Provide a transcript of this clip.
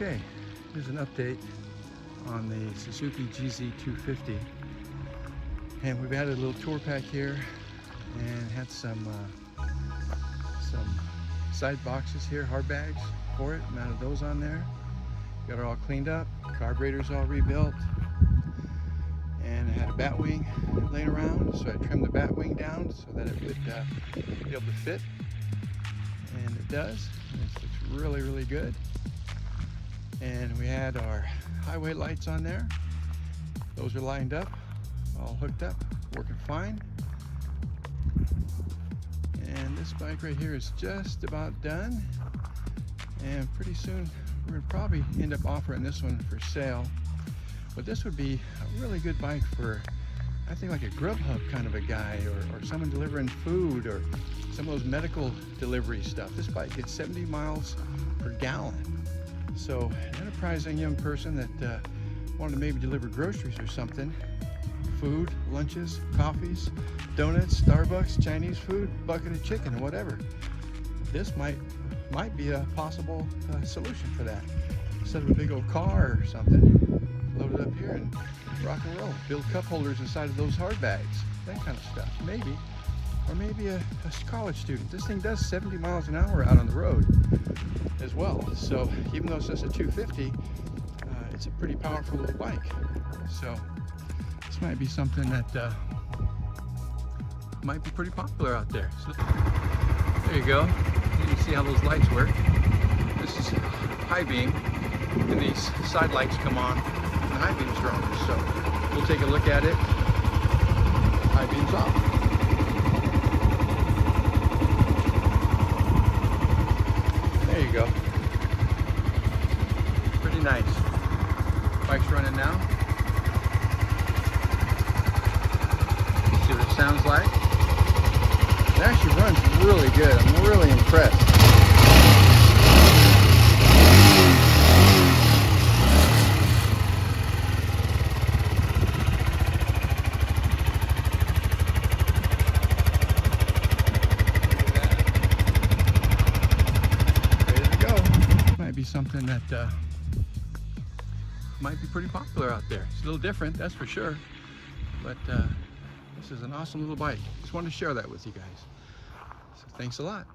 Okay, here's an update on the Suzuki GZ250, and we've added a little tour pack here and had some side boxes here, hard bags for it. Mounted those on there, got it all cleaned up, carburetor's all rebuilt, and I had a batwing laying around, so I trimmed the batwing down so that it would be able to fit, and it does. It looks really good. And we had our highway lights on there. Those are lined up, all hooked up, working fine. And this bike right here is just about done. And pretty soon we're gonna probably end up offering this one for sale. But this would be a really good bike for, I think, like a Grubhub kind of a guy, or someone delivering food, or some of those medical delivery stuff. This bike gets 70 miles per gallon. So an enterprising young person that wanted to maybe deliver groceries or something, food, lunches, coffees, donuts, Starbucks, Chinese food, bucket of chicken, or whatever. This might be a possible solution for that. Instead of a big old car or something, load it up here and rock and roll. Build cup holders inside of those hard bags, that kind of stuff. Maybe. Or maybe a college student. This thing does 70 miles an hour out on the road as well. So even though it's just a 250, it's a pretty powerful little bike. So this might be something that might be pretty popular out there. So there you go. You can see how those lights work. This is high beam, and these side lights come on when the high beam's on. So we'll take a look at it. High beam's off. There you go. Pretty nice. Bike's running now. See what it sounds like. It actually runs really good. I'm really impressed. Be something that might be pretty popular out there. It's a little different, that's for sure, but this is an awesome little bike. Just wanted to share that with you guys. So thanks a lot.